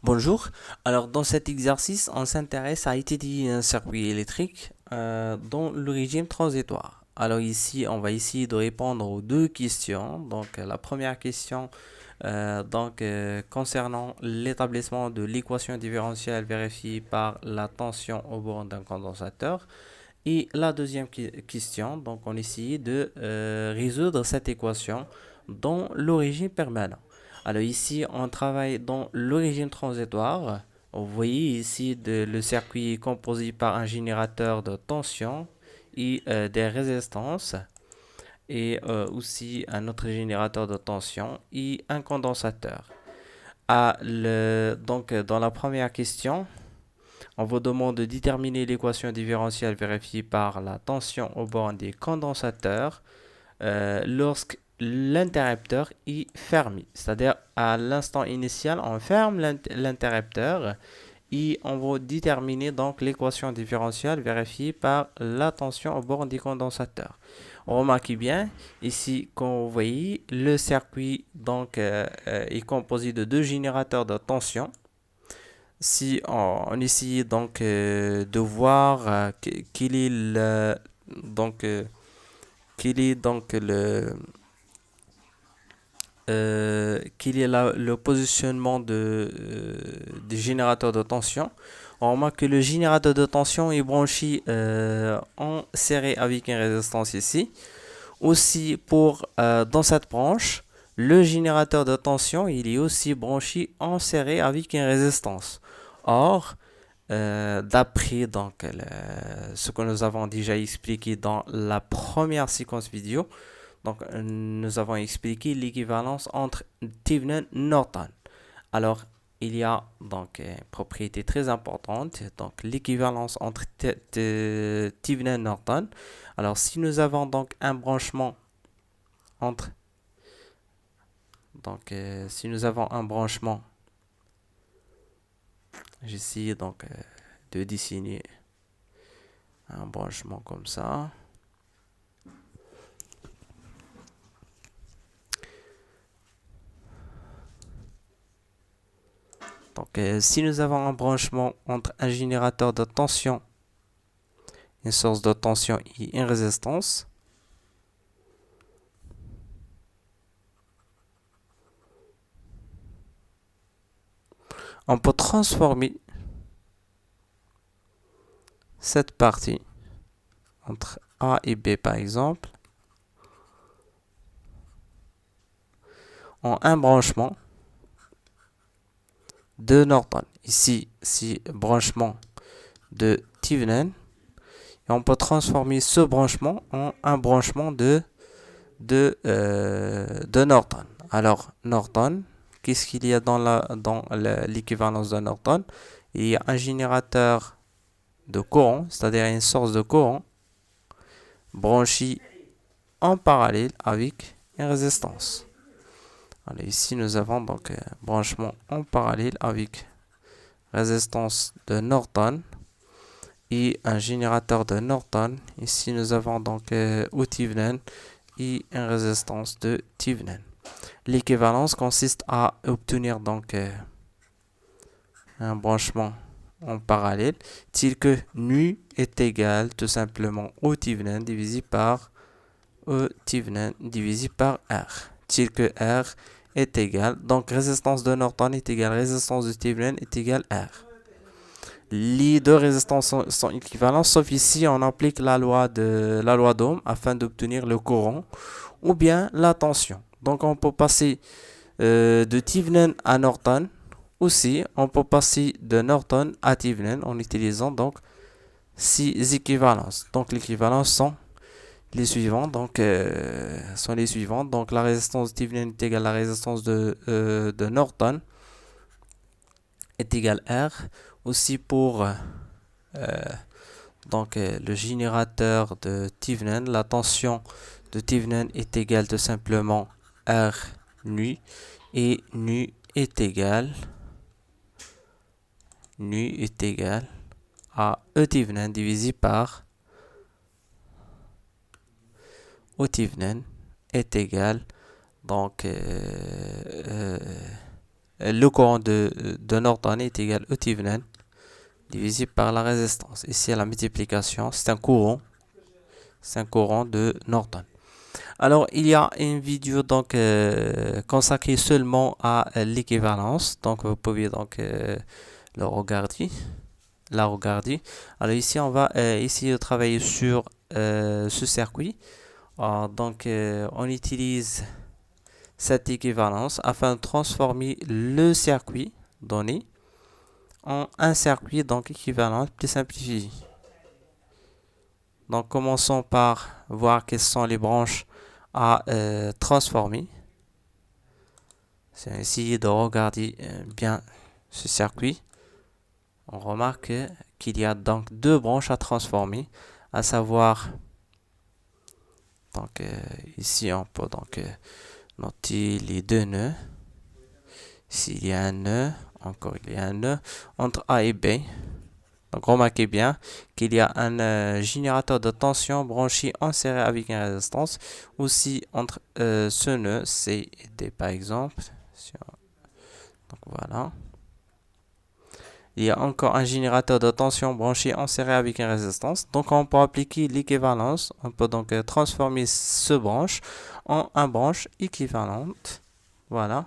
Bonjour. Alors, dans cet exercice, on s'intéresse à étudier un circuit électrique dans le régime transitoire. Alors ici, on va essayer de répondre aux deux questions. Donc, la première question, concernant l'établissement de l'équation différentielle vérifiée par la tension au bord d'un condensateur. Et la deuxième question, donc, on essaye de résoudre cette équation dans le régime permanent. Alors ici, on travaille dans l'origine transitoire. Vous voyez ici le circuit est composé par un générateur de tension et des résistances et aussi un autre générateur de tension et un condensateur. Dans la première question, on vous demande de déterminer l'équation différentielle vérifiée par la tension au bord des condensateurs lorsque l'interrupteur est fermé. C'est-à-dire, à l'instant initial, on ferme l'interrupteur et on va déterminer donc l'équation différentielle vérifiée par la tension au bord des condensateurs. Remarquez bien, ici, comme vous voyez, le circuit est composé de deux générateurs de tension. Si on essaye de voir quel est donc, euh, quel est donc quel est le positionnement des générateurs de tension. On remarque que le générateur de tension est branché en série avec une résistance ici. Aussi, dans cette branche, le générateur de tension il est aussi branché en série avec une résistance. Or, d'après ce que nous avons déjà expliqué dans la première séquence vidéo, nous avons expliqué l'équivalence entre Thevenin et Norton. Alors, il y a une propriété très importante, donc l'équivalence entre Thevenin et Norton. Alors, si nous avons donc un branchement entre, si nous avons un branchement, j'essaie de dessiner un branchement comme ça. Si nous avons un branchement entre un générateur de tension, une source de tension et une résistance, on peut transformer cette partie entre A et B par exemple en un branchement de Norton. Ici, c'est branchement de Thevenin. Et on peut transformer ce branchement en un branchement de Norton. Alors, Norton, qu'est-ce qu'il y a dans l'équivalence de Norton? Il y a un générateur de courant, c'est-à-dire une source de courant, branchée en parallèle avec une résistance. Alors ici, nous avons branchement en parallèle avec résistance de Norton et un générateur de Norton. Ici, nous avons Thevenin et une résistance de Thevenin. L'équivalence consiste à obtenir un branchement en parallèle tel que nu est égal tout simplement au Thevenin divisé par Thevenin divisé par R. Tel que R est égal, donc résistance de Norton est égale résistance de Thevenin est égale R. Les deux résistances sont équivalentes, sauf ici on applique la loi d'Ohm afin d'obtenir le courant ou bien la tension. Donc on peut passer de Thevenin à Norton. Aussi, on peut passer de Norton à Thevenin en utilisant donc six équivalences. Donc l'équivalence sont les suivantes. Donc la résistance de Thevenin est égale à la résistance de Norton est égale R. Aussi pour le générateur de Thevenin, la tension de Thevenin est égale tout simplement R nu et nu est égal à E Thevenin divisé par O Thevenin est égal donc le courant de Norton est égal au Thevenin divisé par la résistance. Ici, la multiplication, c'est un courant de Norton. Alors, il y a une vidéo donc consacrée seulement à l'équivalence. Donc, vous pouvez donc le regarder, la regarder. Alors ici, on va essayer de travailler sur ce circuit. Donc, on utilise cette équivalence afin de transformer le circuit donné en un circuit donc équivalent plus simplifié. Donc, commençons par voir quelles sont les branches à transformer. C'est essayer de regarder bien ce circuit. On remarque qu'il y a donc deux branches à transformer, à savoir, donc ici on peut donc noter les deux nœuds. Ici il y a un nœud, encore il y a un nœud entre A et B. Donc remarquez bien qu'il y a un générateur de tension branché en série avec une résistance. Aussi entre ce nœud C et D par exemple. Donc voilà. Il y a encore un générateur de tension branché en série avec une résistance. Donc on peut appliquer l'équivalence. On peut donc transformer ce branche en une branche équivalente. Voilà.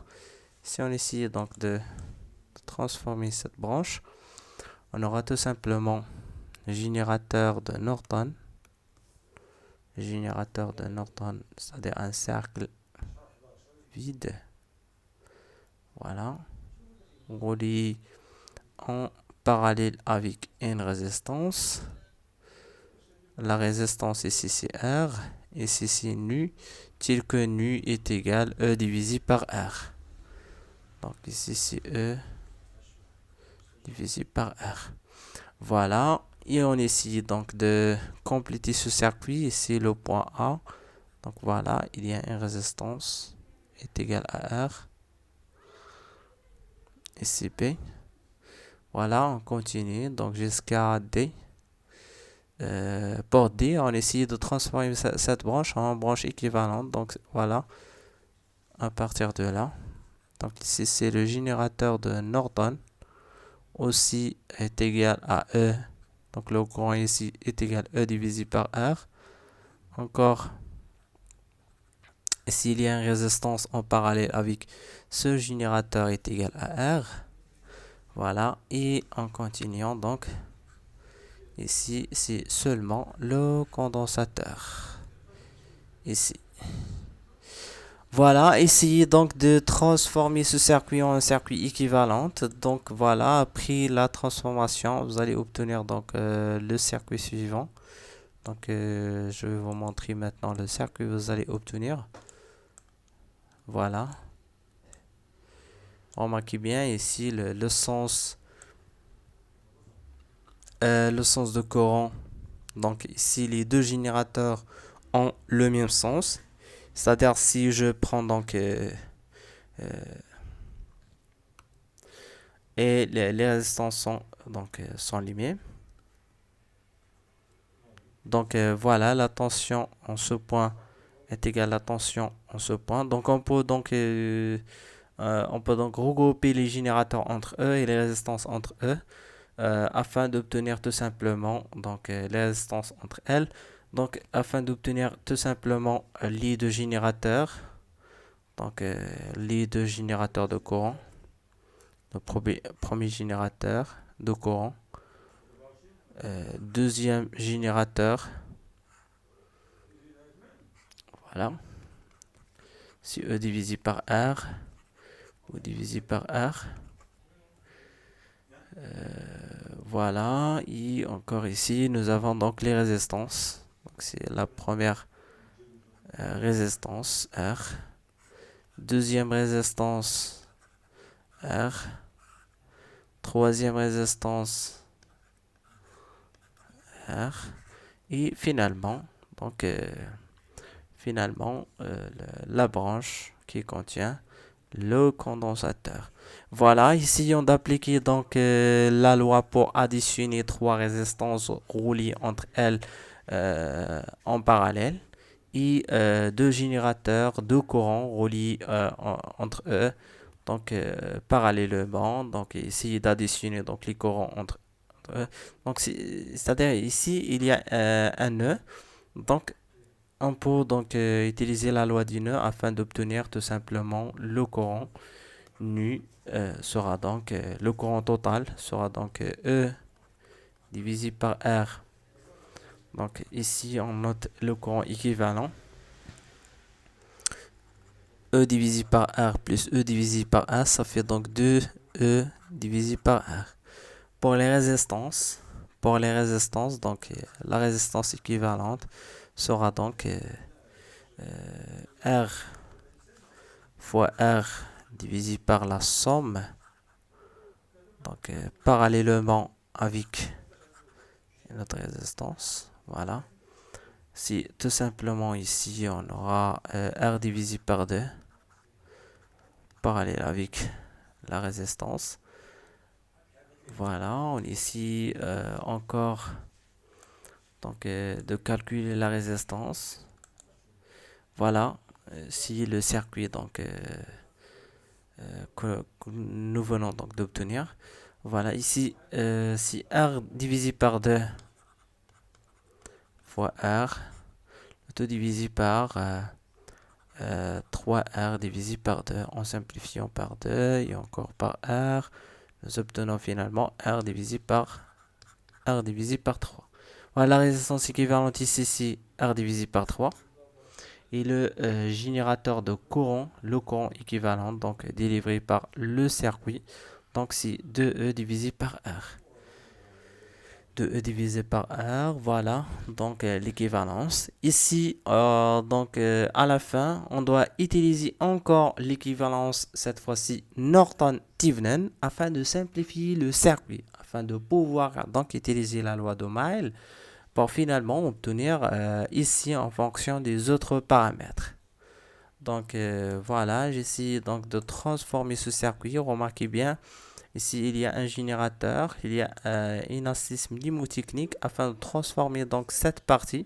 Si on essaye donc de transformer cette branche, on aura tout simplement le générateur de Norton. Le générateur de Norton, c'est-à-dire un cercle vide. Voilà. Relié en parallèle avec une résistance. La résistance ici c'est R. Ici c'est nu, tel que nu est égal E divisé par R. Donc ici c'est E divisé par R. Voilà. Et on essaye donc de compléter ce circuit. Ici le point A. Donc voilà, il y a une résistance est égale à R. Ici B. Voilà, on continue donc jusqu'à D. Pour D, on essaye de transformer cette branche en branche équivalente. Donc voilà, à partir de là. Donc ici, c'est le générateur de Norton. Aussi est égal à E. Donc le courant ici est égal à E divisé par R. Encore, s'il y a une résistance en parallèle avec ce générateur est égal à R. Voilà, et en continuant donc, ici c'est seulement le condensateur. Ici. Voilà, essayez donc de transformer ce circuit en un circuit équivalent. Donc voilà, après la transformation, vous allez obtenir donc le circuit suivant. Donc je vais vous montrer maintenant le circuit que vous allez obtenir. Voilà. Remarquez bien ici le sens de courant. Donc ici les deux générateurs ont le même sens. C'est-à-dire si je prends donc et les résistances sont donc sont les mêmes. Donc voilà, la tension en ce point est égale à la tension en ce point. Donc on peut donc regrouper les générateurs entre eux et les résistances entre eux afin d'obtenir tout simplement donc les résistances entre elles. Donc afin d'obtenir tout simplement les deux générateurs. Donc les deux générateurs de courant. Le premier générateur de courant. Deuxième générateur. Voilà. Si E divisé par R ou divisé par R. Voilà. Et encore ici, nous avons donc les résistances. Donc c'est la première résistance R. Deuxième résistance R. Troisième résistance R. Et finalement, donc la branche qui contient le condensateur. Voilà, essayons d'appliquer donc la loi pour additionner trois résistances reliées entre elles en parallèle et deux générateurs de courant reliés entre eux donc parallèlement, donc essayer d'additionner donc les courants entre eux. Donc c'est-à-dire ici il y a un nœud, donc on peut donc utiliser la loi du nœud afin d'obtenir tout simplement le courant nu sera donc le courant total sera donc E divisé par R. Donc ici on note le courant équivalent E divisé par R plus E divisé par R, ça fait donc 2E divisé par R. Pour les résistances, donc la résistance équivalente sera donc R fois R divisé par la somme, donc parallèlement avec notre résistance. Voilà. Si tout simplement ici on aura R divisé par 2 parallèle avec la résistance. Voilà, on ici encore donc de calculer la résistance. Voilà, si le circuit donc que nous venons donc d'obtenir. Voilà, ici si R divisé par 2 fois R, tout divisé par 3R divisé par 2 en simplifiant par 2 et encore par R, nous obtenons finalement R divisé par 3. Voilà, la résistance équivalente ici, c'est R divisé par 3. Et le générateur de courant, le courant équivalent, donc délivré par le circuit, donc c'est 2E divisé par R. 2E divisé par R, voilà, donc l'équivalence. Ici, donc à la fin, on doit utiliser encore l'équivalence, cette fois-ci Norton-Thevenin, afin de simplifier le circuit, afin de pouvoir donc utiliser la loi d'Ohmheill pour finalement obtenir ici en fonction des autres paramètres. Donc voilà, j'essaie donc de transformer ce circuit. Remarquez bien, ici il y a un générateur, il y a un système mnémotechnique afin de transformer donc cette partie.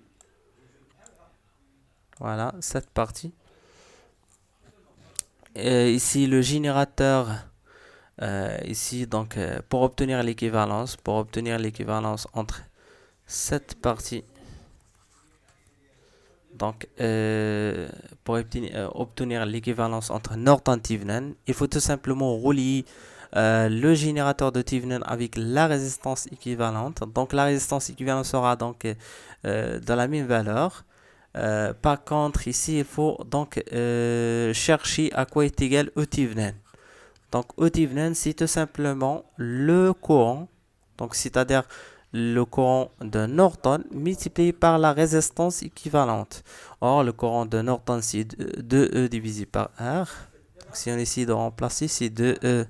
Voilà, cette partie. Ici le générateur, ici donc pour obtenir l'équivalence entre cette partie. Donc, pour obtenir l'équivalence entre Norton et Thevenin, il faut tout simplement relier le générateur de Thevenin avec la résistance équivalente. Donc, la résistance équivalente sera donc de la même valeur. Par contre, ici, il faut donc chercher à quoi est égal E Thevenin. Donc, E Thevenin, c'est tout simplement le courant, donc c'est-à-dire le courant de Norton multiplié par la résistance équivalente. Or, le courant de Norton, c'est 2E divisé par R. Donc, si on essaie de remplacer, c'est 2E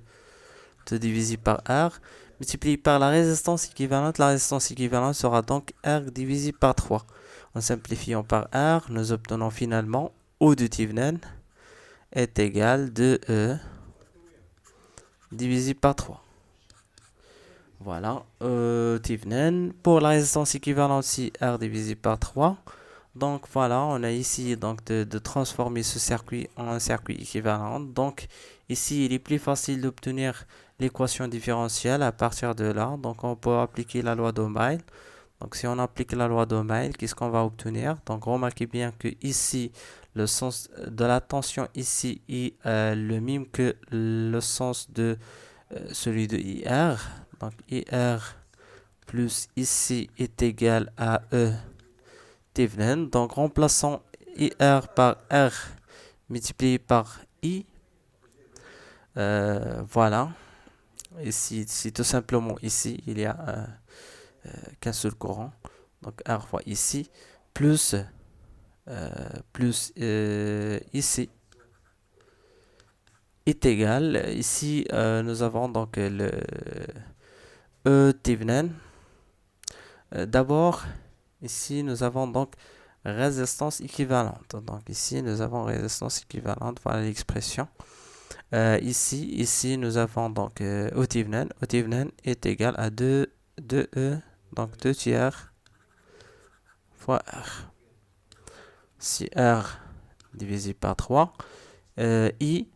divisé par R multiplié par la résistance équivalente. La résistance équivalente sera donc R divisé par 3. En simplifiant par R, nous obtenons finalement O de Thevenin est égal à 2E divisé par 3. Voilà, Thevenin. Pour la résistance équivalente, c'est R divisé par 3. Donc voilà, on a ici donc de transformer ce circuit en un circuit équivalent. Donc ici, il est plus facile d'obtenir l'équation différentielle à partir de là. Donc on peut appliquer la loi d'Ohmheill. Donc si on applique la loi d'Ohmheill, qu'est-ce qu'on va obtenir? Donc remarquez bien que ici, le sens de la tension ici est le même que le sens de celui de IR. Donc IR plus ici est égal à E Thevenin. Donc remplaçons IR par R multiplié par I. Voilà. Ici, c'est tout simplement ici, il y a qu'un seul courant. Donc R fois ici plus ici est égal. Ici, nous avons donc le E Thevenin. D'abord, ici, nous avons donc résistance équivalente. Donc ici, nous avons résistance équivalente. Voilà l'expression. Ici, nous avons donc O Thevenin. O Thevenin est égal à 2E, donc 2 tiers fois R. Si R divisé par 3, I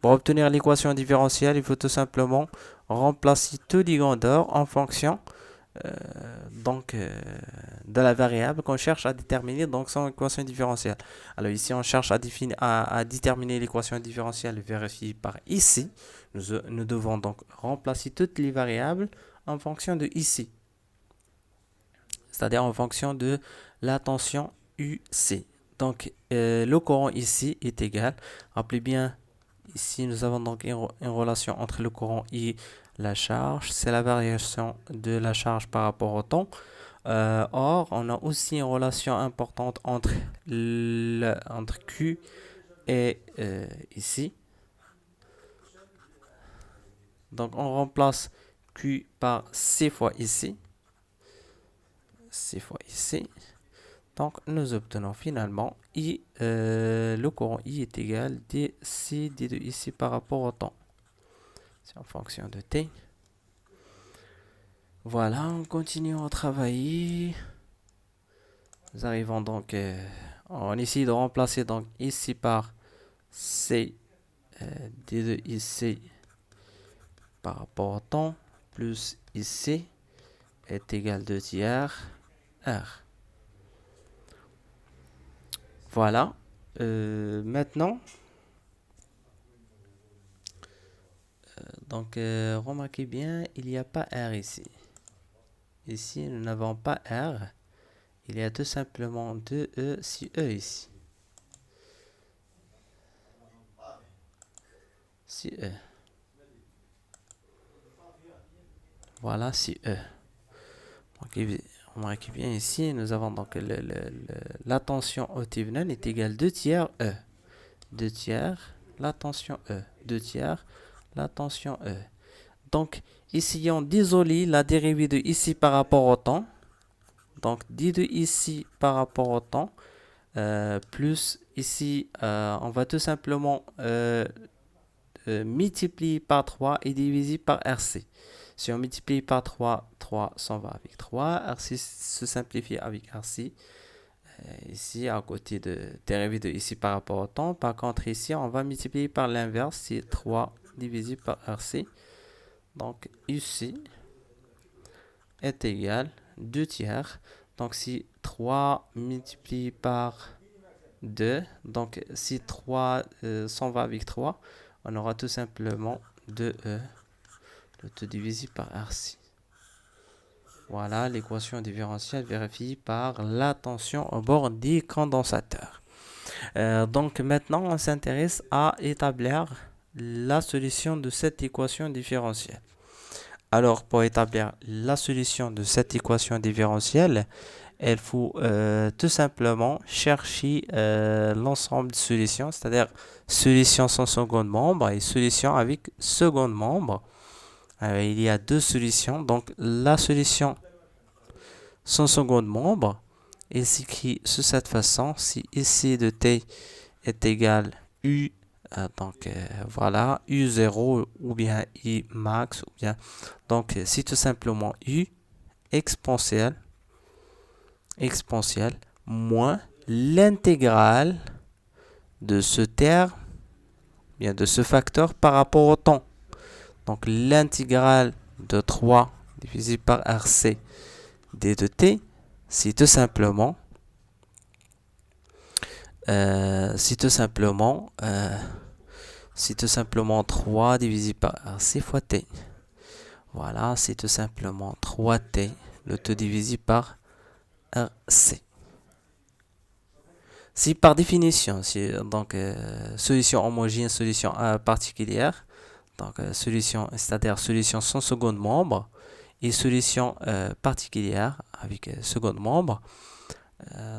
Pour obtenir l'équation différentielle, il faut tout simplement remplacer tous les grandeurs en fonction euh, donc, de la variable qu'on cherche à déterminer donc son équation différentielle. Alors ici, on cherche à déterminer l'équation différentielle vérifiée par ici. Nous devons donc remplacer toutes les variables en fonction de ici, c'est-à-dire en fonction de la tension UC. Donc, le courant ici est égal. Rappelez bien, ici, nous avons donc une relation entre le courant et la charge. C'est la variation de la charge par rapport au temps. Or, on a aussi une relation importante entre Q et ici. Donc, on remplace Q par C fois ici. C fois ici. Donc, nous obtenons finalement I, le courant I est égal dC d de ici par rapport au temps. C'est en fonction de T. Voilà, on continue à travailler. Nous arrivons donc, on essaie de remplacer donc ici par C d de ici par rapport au temps, plus ici est égal 2 tiers R. Voilà. Maintenant, donc remarquez bien, il n'y a pas R ici. Ici, nous n'avons pas R. Il y a tout simplement 2E si E ici. Si E. Voilà si E. Remarquez bien ici, nous avons donc la tension orthogonale est égale 2 tiers E. 2 tiers la tension E. 2 tiers la tension E. Donc, essayons d'isoler la dérivée de ici par rapport au temps. Donc, d de ici par rapport au temps, plus ici, on va tout simplement multiplier par 3 et diviser par RC. Si on multiplie par 3, 3 s'en va avec 3, RC se simplifie avec RC. Ici, à côté de dérivée de ici par rapport au temps. Par contre, ici, on va multiplier par l'inverse, c'est 3 divisé par RC. Donc, ici est égal 2 tiers. Donc, si 3 multiplié par 2, donc si 3 s'en va avec 3, on aura tout simplement 2E, le tout divisé par RC. Voilà l'équation différentielle vérifiée par la tension au bord des condensateurs. Donc maintenant, on s'intéresse à établir la solution de cette équation différentielle. Alors, pour établir la solution de cette équation différentielle, il faut tout simplement chercher l'ensemble de solutions, c'est-à-dire solution sans second membre et solution avec second membre. Il y a deux solutions. Donc, la solution sans second membre est s'écrit de cette façon. Si ici de t est égal u, voilà, u0 ou bien i max, ou bien, donc c'est tout simplement u exponentielle moins l'intégrale de ce terme, bien de ce facteur par rapport au temps. Donc l'intégrale de 3 divisé par RC d de t, c'est tout simplement 3 divisé par RC fois t. Voilà, c'est tout simplement 3t, le tout divisé par RC. Si par définition, donc solution homogène, solution particulière, donc solution, c'est-à-dire solution sans second membre et solution particulière avec second membre.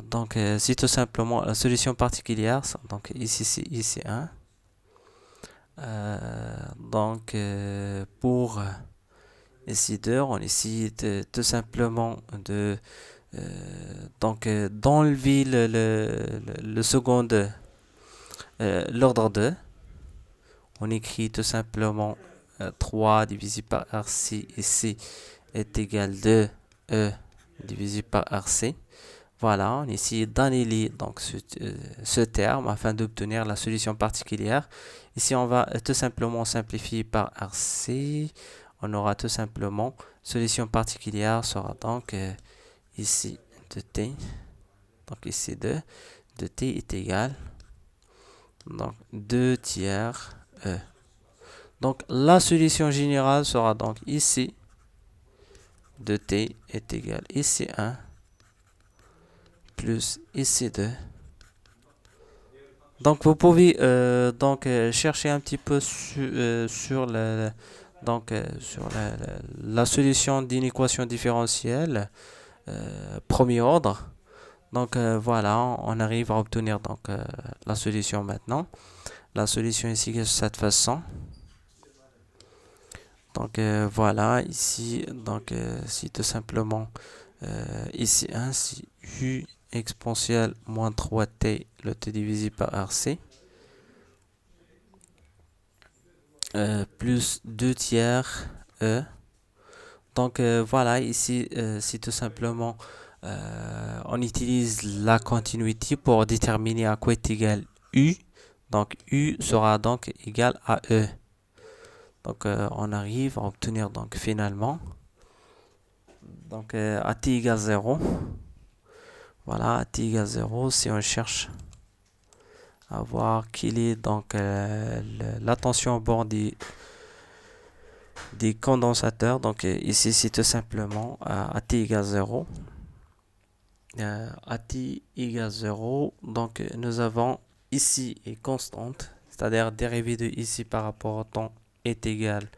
Donc c'est tout simplement la solution particulière. Donc ici c'est IC1. Donc pour ici 2, on essaie tout simplement de d'enlever le second, l'ordre 2. On écrit tout simplement 3 divisé par RC ici est égal 2E divisé par RC. Voilà, on essaie d'annuler donc ce terme afin d'obtenir la solution particulière. Ici, on va tout simplement simplifier par RC. On aura tout simplement solution particulière sera donc ici de t. Donc ici de t est égal donc 2 tiers E. Donc la solution générale sera donc ici de t est égal ici 1 plus ici 2. Donc vous pouvez chercher un petit peu sur la solution d'une équation différentielle premier ordre. Donc voilà, on arrive à obtenir la solution maintenant. La solution ici est de cette façon. Donc voilà, ici, si tout simplement, ici 1, si U exponentielle moins 3t, le t divisé par RC, plus 2 tiers E. Donc voilà, ici, si tout simplement, on utilise la continuité pour déterminer à quoi est égal U. Donc U sera donc égal à E. Donc on arrive à obtenir donc finalement donc à t égale 0. Voilà, à t égale 0, si on cherche à voir quelle est donc la tension au bord des condensateurs. Donc ici c'est tout simplement à t égale 0. À t égale 0, donc nous avons ici est constante, c'est-à-dire dérivée de ici par rapport au temps est égale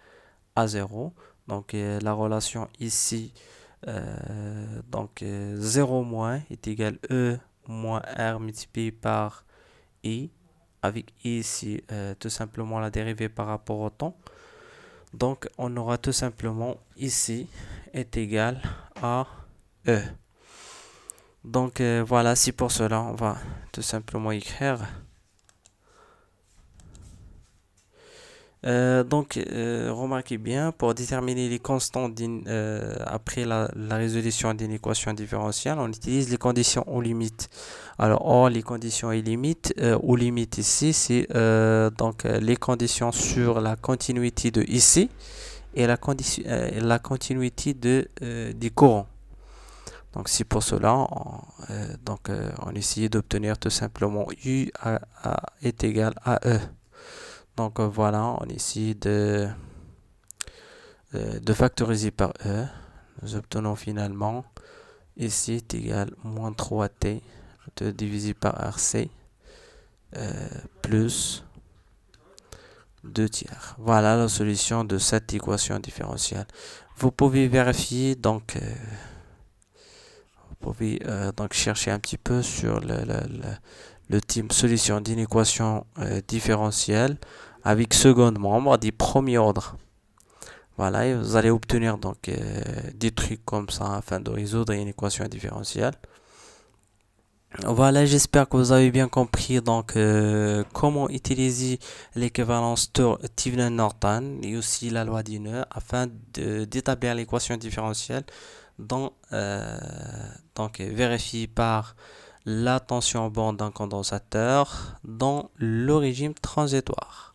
à 0. Donc la relation ici, 0 moins est égal E moins R multiplié par I, avec I ici tout simplement la dérivée par rapport au temps. Donc on aura tout simplement ici est égal à E. Donc voilà, c'est pour cela on va tout simplement écrire. Remarquez bien, pour déterminer les constantes après la résolution d'une équation différentielle, on utilise les conditions aux limites. Alors, les conditions aux limites ici, c'est les conditions sur la continuité de ici et la continuité des courants. Donc, c'est pour cela, on essaye d'obtenir tout simplement U est égal à E. Donc voilà, on essaie de factoriser par E. Nous obtenons finalement ici est égal à moins 3t divisé par RC plus 2 tiers. Voilà la solution de cette équation différentielle. Vous pouvez vérifier vous pouvez chercher un petit peu sur le type solution d'une équation différentielle avec seconde membre des premiers ordres. Voilà, et vous allez obtenir des trucs comme ça afin de résoudre une équation différentielle. Voilà, j'espère que vous avez bien compris comment utiliser l'équivalence Thievenin-Norton et aussi la loi d'Euler afin d'établir l'équation différentielle vérifiée par la tension au bord d'un condensateur dans le régime transitoire.